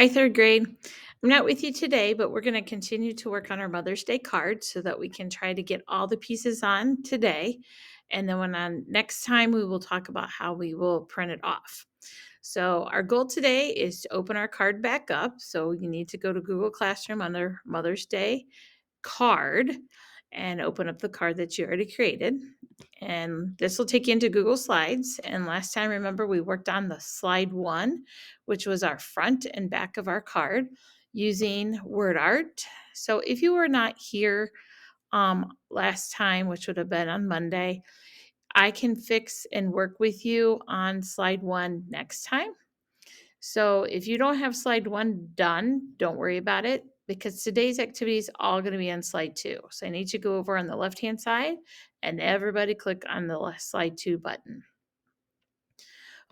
Hi, third grade. I'm not with you today, but we're going to continue to work on our Mother's Day card so that we can try to get all the pieces on today. And then next time, we will talk about how we will print it off. So our goal today is to open our card back up. So you need to go to Google Classroom under Mother's Day card and open up the card that you already created. And this will take you into Google Slides. And last time, remember, we worked on the slide 1, which was our front and back of our card using word art. So if you were not here last time, which would have been on Monday, I can fix and work with you on slide 1 next time. So if you don't have slide 1 done, don't worry about it because today's activity is all going to be on slide 2. So I need you to go over on the left-hand side and everybody click on the slide 2 button.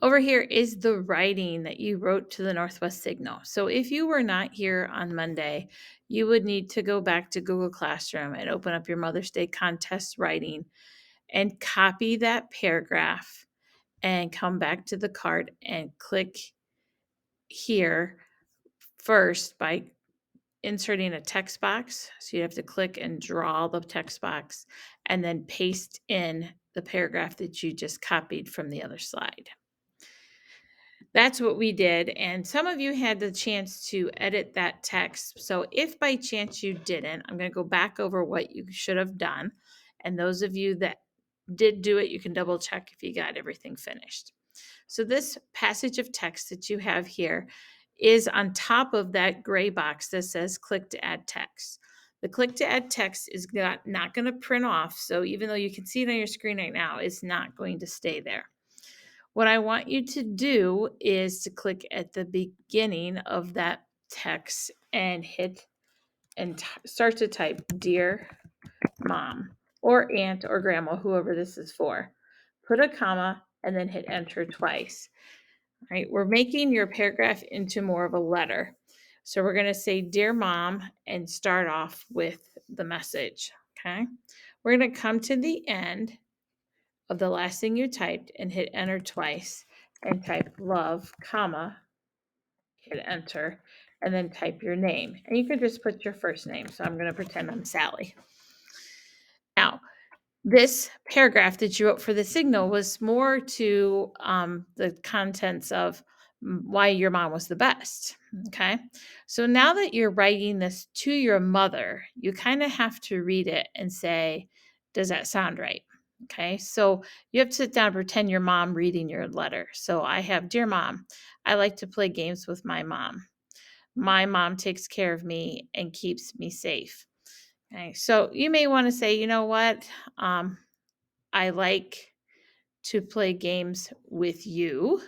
Over here is the writing that you wrote to the Northwest Signal. So if you were not here on Monday, you would need to go back to Google Classroom and open up your Mother's Day contest writing and copy that paragraph and come back to the card and click here first by inserting a text box. So you have to click and draw the text box and then paste in the paragraph that you just copied from the other slide. That's what we did. And some of you had the chance to edit that text. So if by chance you didn't, I'm going to go back over what you should have done. And those of you that did do it, you can double check if you got everything finished. So this passage of text that you have here is on top of that gray box that says click to add text. The click to add text is not going to print off. So even though you can see it on your screen right now, it's not going to stay there. What I want you to do is to click at the beginning of that text and hit and start to type Dear Mom or Aunt or Grandma, whoever this is for. Put a comma and then hit enter twice. All right, we're making your paragraph into more of a letter. So we're going to say Dear Mom and start off with the message. Okay, we're going to come to the end of the last thing you typed and hit enter twice and type love, comma, hit enter, and then type your name. And you can just put your first name. So I'm going to pretend I'm Sally. Now, this paragraph that you wrote for the signal was more to the contents of why your mom was the best. Okay. So now that you're writing this to your mother, you kind of have to read it and say, does that sound right? Okay. So you have to sit down and pretend your mom reading your letter. So I have, Dear Mom, I like to play games with my mom. My mom takes care of me and keeps me safe. Okay, so you may want to say, you know what? I like to play games with you,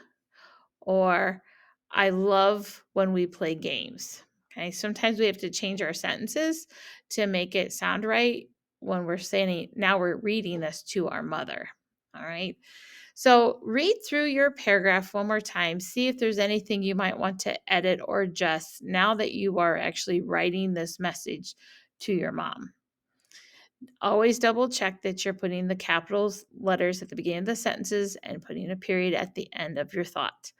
or I love when we play games. Okay, sometimes we have to change our sentences to make it sound right when we're saying, now we're reading this to our mother. All right. So read through your paragraph one more time. See if there's anything you might want to edit or adjust now that you are actually writing this message to your mom. Always double check that you're putting the capitals letters at the beginning of the sentences and putting a period at the end of your thought.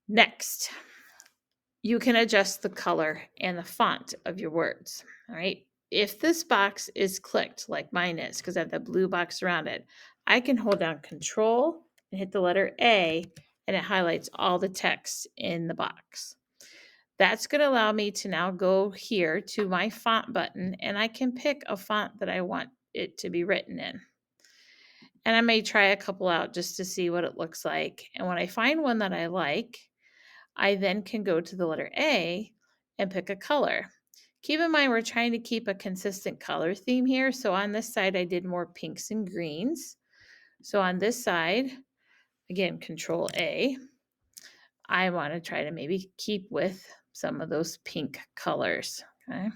Next, you can adjust the color and the font of your words. All right. If this box is clicked like mine is, because I have the blue box around it, I can hold down Control and hit the letter A, and it highlights all the text in the box. That's going to allow me to now go here to my font button, and I can pick a font that I want it to be written in. And I may try a couple out just to see what it looks like. And when I find one that I like, I then can go to the letter A and pick a color. Keep in mind, we're trying to keep a consistent color theme here. So on this side, I did more pinks and greens. So on this side, again, Control A, I want to try to maybe keep with some of those pink colors. Okay.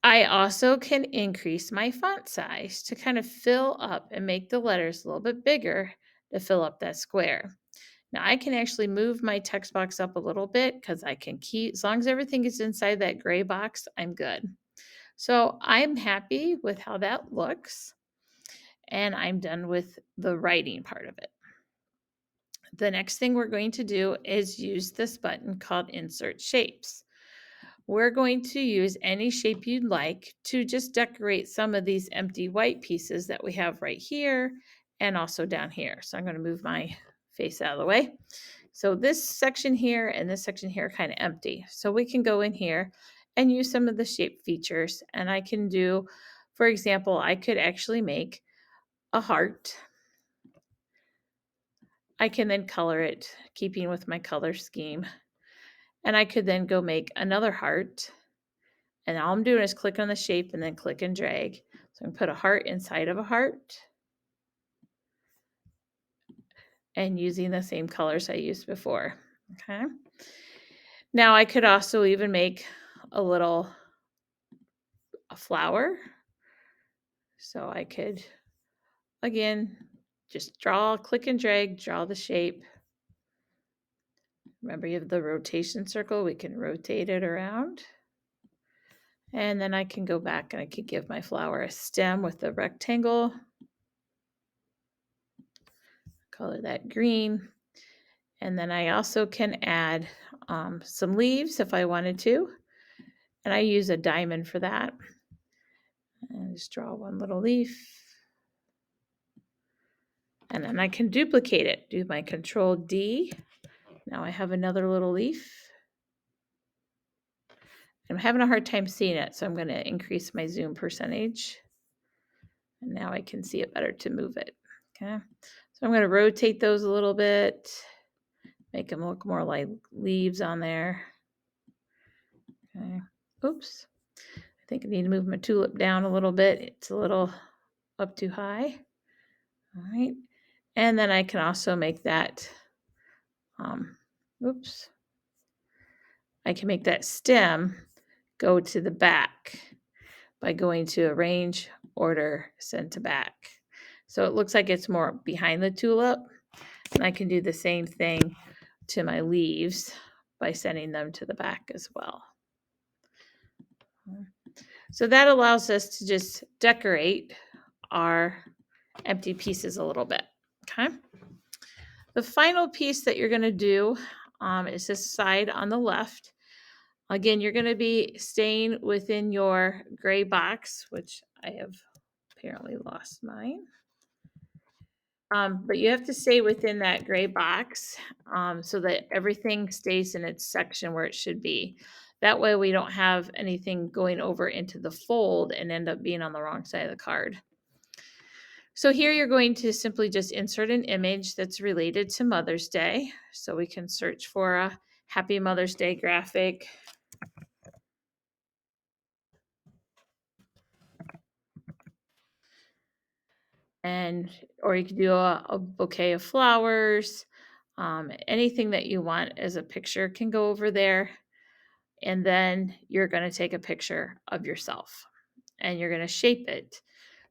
I also can increase my font size to kind of fill up and make the letters a little bit bigger to fill up that square. Now I can actually move my text box up a little bit because I can keep, as long as everything is inside that gray box, I'm good. So I'm happy with how that looks, and I'm done with the writing part of it. The next thing we're going to do is use this button called Insert Shapes. We're going to use any shape you'd like to just decorate some of these empty white pieces that we have right here and also down here. So I'm going to move my face out of the way. So this section here and this section here are kind of empty. So we can go in here and use some of the shape features. And I can do, for example, I could actually make a heart. I can then color it, keeping with my color scheme. And I could then go make another heart. And all I'm doing is click on the shape and then click and drag. So I'm put a heart inside of a heart and using the same colors I used before. Okay. Now I could also even make a flower. So I could, again, just click and drag, draw the shape. Remember, you have the rotation circle. We can rotate it around. And then I can go back and I can give my flower a stem with a rectangle. Color that green. And then I also can add some leaves if I wanted to. And I use a diamond for that. And just draw one little leaf. And then I can duplicate it. Do my Control D. Now I have another little leaf. I'm having a hard time seeing it, so I'm going to increase my zoom percentage. And now I can see it better to move it. Okay. So I'm going to rotate those a little bit. Make them look more like leaves on there. Okay. Oops. I think I need to move my tulip down a little bit. It's a little up too high. All right. And then I can also make that, oops. I can make that stem go to the back by going to Arrange, Order, Send to Back. So it looks like it's more behind the tulip. And I can do the same thing to my leaves by sending them to the back as well. So that allows us to just decorate our empty pieces a little bit. Okay. The final piece that you're going to do is this side on the left. Again, you're going to be staying within your gray box, which I have apparently lost mine. But you have to stay within that gray box so that everything stays in its section where it should be. That way we don't have anything going over into the fold and end up being on the wrong side of the card. So here you're going to simply just insert an image that's related to Mother's Day. So we can search for a Happy Mother's Day graphic. Or you could do a bouquet of flowers. Anything that you want as a picture can go over there. And then you're going to take a picture of yourself and you're going to shape it.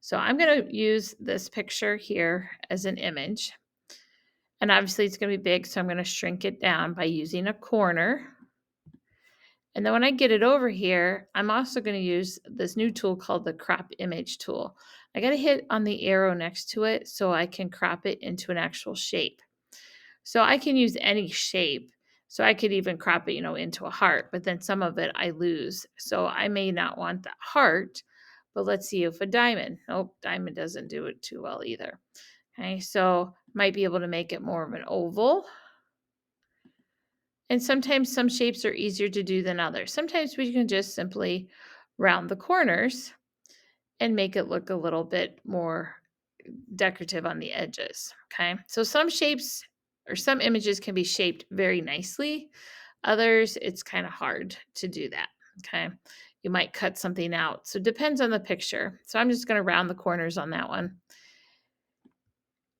So I'm going to use this picture here as an image. And obviously it's going to be big, so I'm going to shrink it down by using a corner. And then when I get it over here, I'm also going to use this new tool called the crop image tool. I got to hit on the arrow next to it so I can crop it into an actual shape. So I can use any shape. So I could even crop it, into a heart, but then some of it I lose. So I may not want that heart, but let's see if a diamond. Nope, diamond doesn't do it too well either. Okay, so might be able to make it more of an oval. And sometimes some shapes are easier to do than others. Sometimes we can just simply round the corners and make it look a little bit more decorative on the edges. Okay, so some shapes or some images can be shaped very nicely. Others, it's kind of hard to do that. Okay, you might cut something out. So it depends on the picture. So I'm just going to round the corners on that one.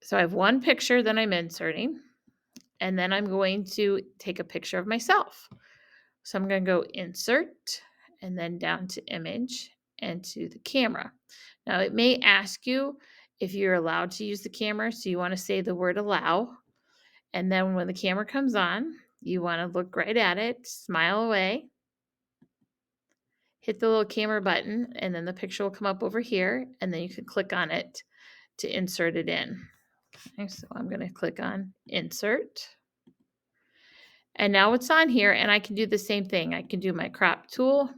So I have one picture that I'm inserting, and then I'm going to take a picture of myself. So I'm going to go Insert and then down to Image and to the camera. Now it may ask you if you're allowed to use the camera. So you want to say the word allow. And then when the camera comes on, you want to look right at it, smile away, hit the little camera button, and then the picture will come up over here. And then you can click on it to insert it in. And so I'm going to click on Insert. And now it's on here, and I can do the same thing. I can do my crop tool,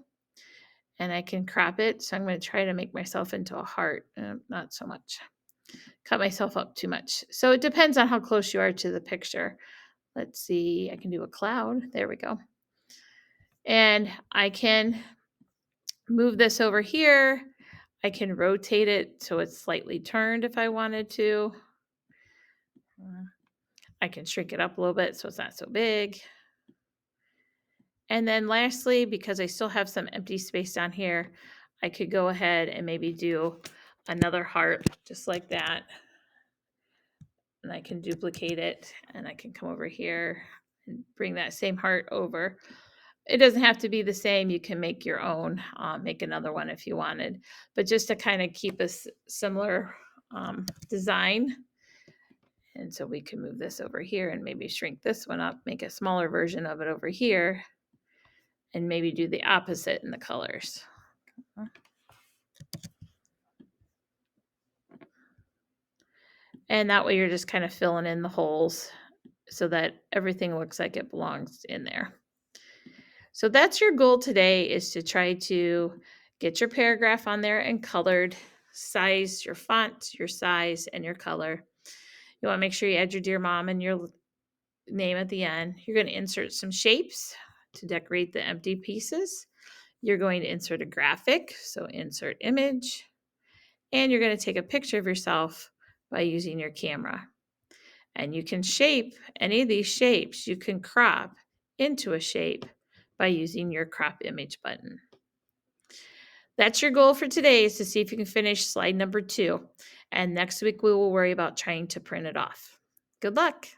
and I can crop it. So I'm going to try to make myself into a heart. Not so much. Cut myself up too much. So it depends on how close you are to the picture. Let's see. I can do a cloud. There we go. And I can move this over here. I can rotate it so it's slightly turned if I wanted to. I can shrink it up a little bit so it's not so big. And then lastly, because I still have some empty space down here, I could go ahead and maybe do another heart just like that. And I can duplicate it, and I can come over here and bring that same heart over. It doesn't have to be the same. You can make your own, make another one if you wanted. But just to kind of keep a similar design. And so we can move this over here and maybe shrink this one up, make a smaller version of it over here, and maybe do the opposite in the colors. And that way you're just kind of filling in the holes so that everything looks like it belongs in there. So that's your goal today, is to try to get your paragraph on there and colored, size your font, your size, and your color. You want to make sure you add your dear mom and your name at the end. You're going to insert some shapes to decorate the empty pieces. You're going to insert a graphic, so insert image. And you're going to take a picture of yourself by using your camera. And you can shape any of these shapes. You can crop into a shape by using your crop image button. That's your goal for today, is to see if you can finish slide number 2. And next week we will worry about trying to print it off. Good luck.